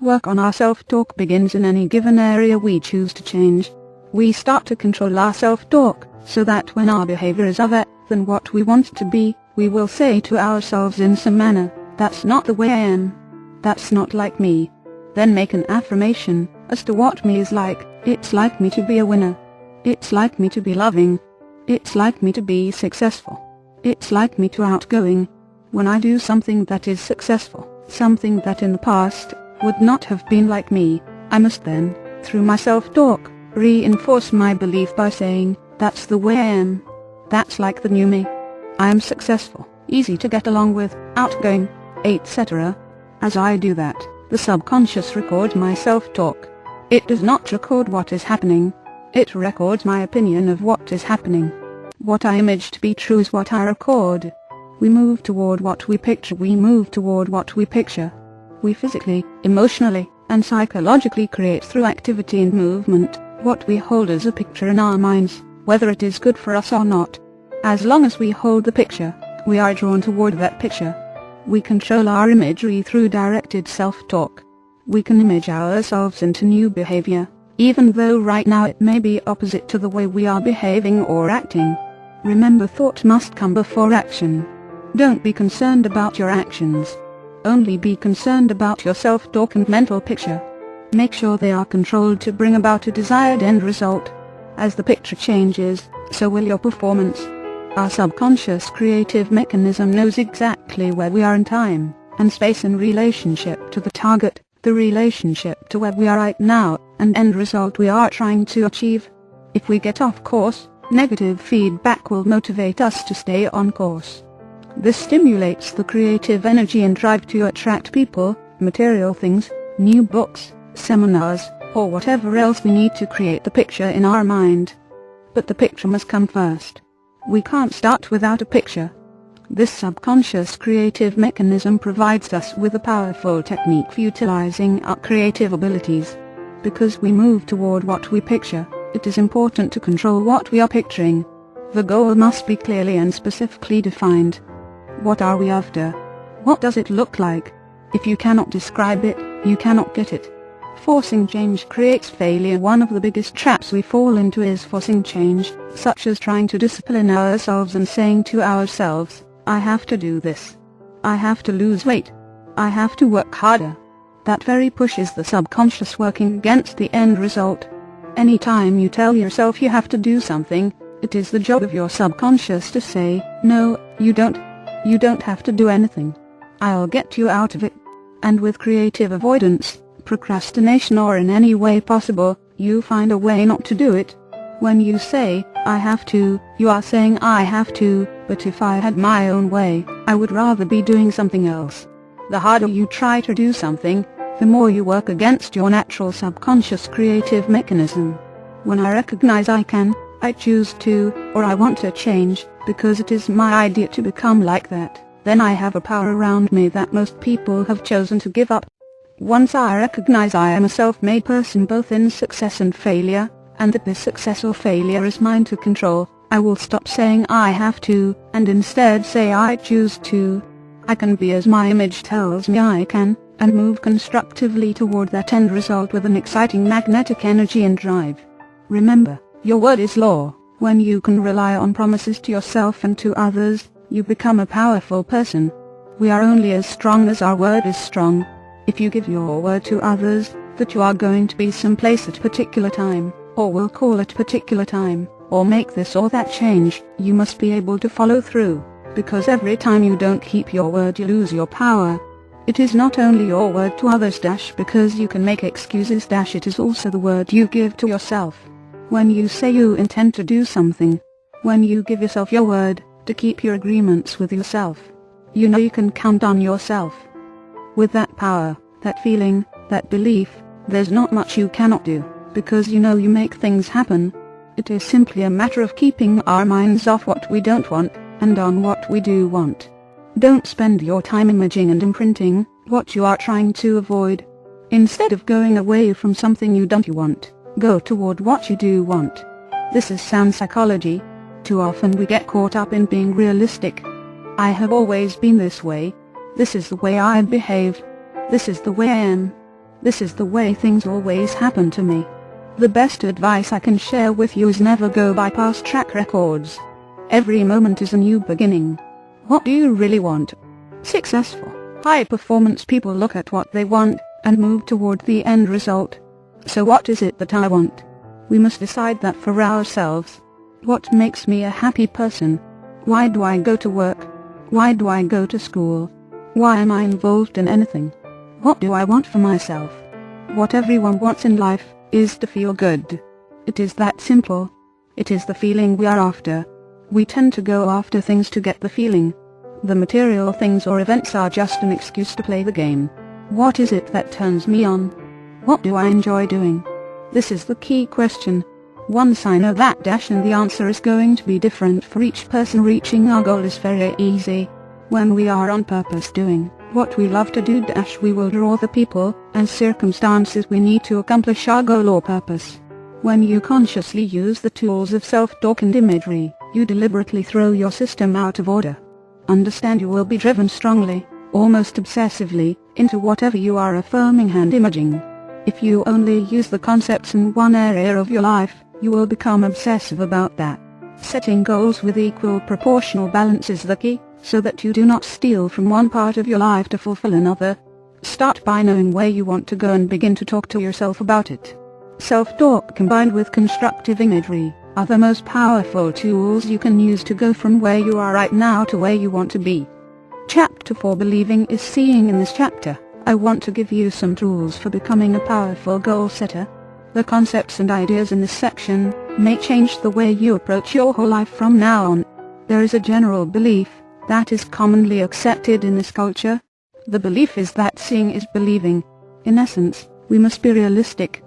Work on our self-talk begins in any given area we choose to change. We start to control our self-talk, so that when our behavior is other than what we want to be, we will say to ourselves in some manner, "That's not the way I am. That's not like me." Then make an affirmation as to what me is like. It's like me to be a winner. It's like me to be loving. It's like me to be successful. It's like me to outgoing. When I do something that is successful, something that in the past would not have been like me, I must then, through my self-talk, reinforce my belief by saying, "That's the way I am. That's like the new me. I am successful, easy to get along with, outgoing," etc. As I do that, the subconscious records my self-talk. It does not record what is happening. It records my opinion of what is happening. What I image to be true is what I record. We move toward what we picture. We move toward what we picture. We physically, emotionally, and psychologically create through activity and movement what we hold as a picture in our minds, whether it is good for us or not. As long as we hold the picture, we are drawn toward that picture. We control our imagery through directed self-talk. We can image ourselves into new behavior, even though right now it may be opposite to the way we are behaving or acting. Remember, thought must come before action. Don't be concerned about your actions. Only be concerned about your self-talk and mental picture. Make sure they are controlled to bring about a desired end result. As the picture changes, so will your performance. Our subconscious creative mechanism knows exactly where we are in time and space in relationship to the target, the relationship to where we are right now, and end result we are trying to achieve. If we get off course, negative feedback will motivate us to stay on course. This stimulates the creative energy and drive to attract people, material things, new books, seminars, or whatever else we need to create the picture in our mind. But the picture must come first. We can't start without a picture. This subconscious creative mechanism provides us with a powerful technique for utilizing our creative abilities. Because we move toward what we picture, it is important to control what we are picturing. The goal must be clearly and specifically defined. What are we after? What does it look like? If you cannot describe it, you cannot get it. Forcing change creates failure. One of the biggest traps we fall into is forcing change, such as trying to discipline ourselves and saying to ourselves, "I have to do this. I have to lose weight. I have to work harder." That very push is the subconscious working against the end result. Anytime you tell yourself you have to do something, it is the job of your subconscious to say, "No, you don't. You don't have to do anything. I'll get you out of it." And with creative avoidance, procrastination, or in any way possible, you find a way not to do it. When you say, "I have to," you are saying, "I have to, but if I had my own way, I would rather be doing something else." The harder you try to do something, the more you work against your natural subconscious creative mechanism. When I recognize I can, I choose to, or I want to change, because it is my idea to become like that, then I have a power around me that most people have chosen to give up. Once I recognize I am a self-made person both in success and failure, and that this success or failure is mine to control, I will stop saying I have to, and instead say I choose to. I can be as my image tells me I can, and move constructively toward that end result with an exciting magnetic energy and drive. Remember, your word is law. When you can rely on promises to yourself and to others, you become a powerful person. We are only as strong as our word is strong. If you give your word to others, that you are going to be someplace at a particular time, or will call at a particular time, or make this or that change, you must be able to follow through, because every time you don't keep your word you lose your power. It is not only your word to others because you can make excuses it is also the word you give to yourself. When you say you intend to do something, when you give yourself your word to keep your agreements with yourself, you know you can count on yourself. With that power, that feeling, that belief, there's not much you cannot do, because you know you make things happen. It is simply a matter of keeping our minds off what we don't want, and on what we do want. Don't spend your time imaging and imprinting what you are trying to avoid. Instead of going away from something you don't want, go toward what you do want. This is sound psychology. Too often we get caught up in being realistic. I have always been this way. This is the way I behave. This is the way I am. This is the way things always happen to me. The best advice I can share with you is never go by past track records. Every moment is a new beginning. What do you really want? Successful, high-performance people look at what they want and move toward the end result. So what is it that I want? We must decide that for ourselves. What makes me a happy person? Why do I go to work? Why do I go to school? Why am I involved in anything? What do I want for myself? What everyone wants in life is to feel good. It is that simple. It is the feeling we are after. We tend to go after things to get the feeling. The material things or events are just an excuse to play the game. What is it that turns me on? What do I enjoy doing? This is the key question. Once I know that and the answer is going to be different for each person, reaching our goal is very easy. When we are on purpose doing what we love to do we will draw the people and circumstances we need to accomplish our goal or purpose. When you consciously use the tools of self-talk and imagery, you deliberately throw your system out of order. Understand you will be driven strongly, almost obsessively, into whatever you are affirming and imaging. If you only use the concepts in one area of your life, you will become obsessive about that. Setting goals with equal proportional balance is the key, so that you do not steal from one part of your life to fulfill another. Start by knowing where you want to go and begin to talk to yourself about it. Self-talk combined with constructive imagery are the most powerful tools you can use to go from where you are right now to where you want to be. Chapter 4 Believing is Seeing. In this chapter, I want to give you some tools for becoming a powerful goal setter. The concepts and ideas in this section may change the way you approach your whole life from now on. There is a general belief that is commonly accepted in this culture. The belief is that seeing is believing. In essence, we must be realistic.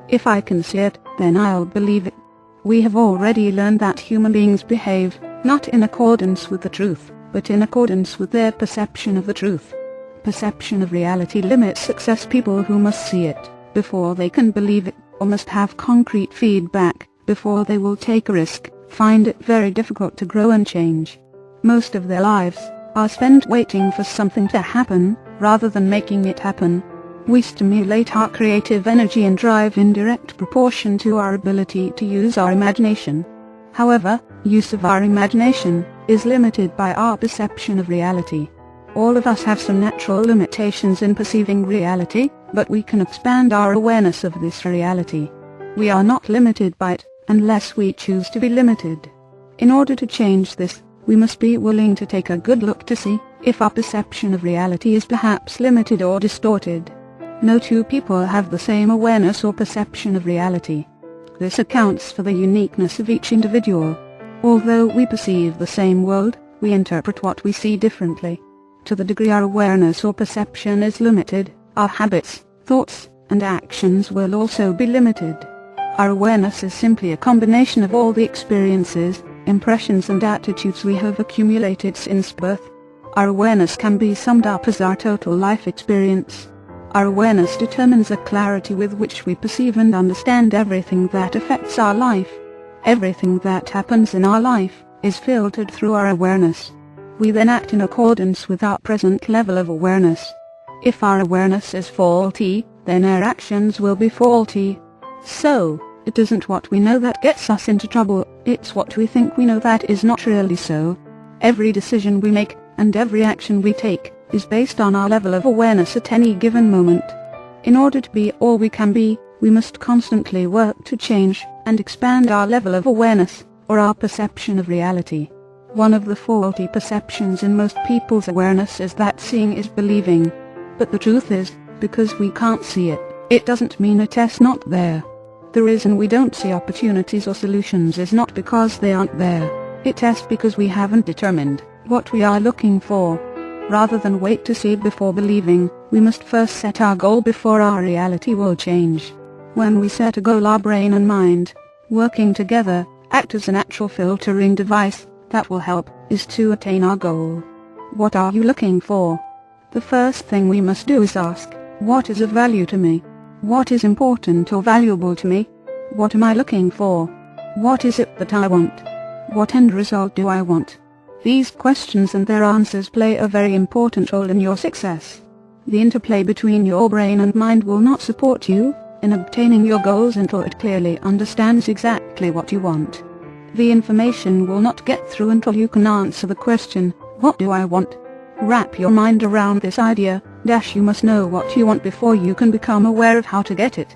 If I can see it, then I'll believe it. We have already learned that human beings behave not in accordance with the truth, but in accordance with their perception of the truth. Perception of reality limits success. People who must see it before they can believe it, or must have concrete feedback before they will take a risk, find it very difficult to grow and change. Most of their lives are spent waiting for something to happen, rather than making it happen. We stimulate our creative energy and drive in direct proportion to our ability to use our imagination. However, use of our imagination is limited by our perception of reality. All of us have some natural limitations in perceiving reality, but we can expand our awareness of this reality. We are not limited by it, unless we choose to be limited. In order to change this, we must be willing to take a good look to see if our perception of reality is perhaps limited or distorted. No two people have the same awareness or perception of reality. This accounts for the uniqueness of each individual. Although we perceive the same world, we interpret what we see differently. To the degree our awareness or perception is limited, our habits, thoughts, and actions will also be limited. Our awareness is simply a combination of all the experiences, impressions and attitudes we have accumulated since birth. Our awareness can be summed up as our total life experience. Our awareness determines the clarity with which we perceive and understand everything that affects our life. Everything that happens in our life is filtered through our awareness. We then act in accordance with our present level of awareness. If our awareness is faulty, then our actions will be faulty. So, it isn't what we know that gets us into trouble, it's what we think we know that is not really so. Every decision we make, and every action we take, is based on our level of awareness at any given moment. In order to be all we can be, we must constantly work to change and expand our level of awareness, or our perception of reality. One of the faulty perceptions in most people's awareness is that seeing is believing. But the truth is, because we can't see it, it doesn't mean it's not there. The reason we don't see opportunities or solutions is not because they aren't there. It's because we haven't determined what we are looking for. Rather than wait to see before believing, we must first set our goal before our reality will change. When we set a goal, our brain and mind, working together, act as a natural filtering device that will help is to attain our goal. What are you looking for? The first thing we must do is ask, what is of value to me? What is important or valuable to me? What am I looking for? What is it that I want? What end result do I want? These questions and their answers play a very important role in your success. The interplay between your brain and mind will not support you in obtaining your goals until it clearly understands exactly what you want. The information will not get through until you can answer the question, what do I want? Wrap your mind around this idea, you must know what you want before you can become aware of how to get it.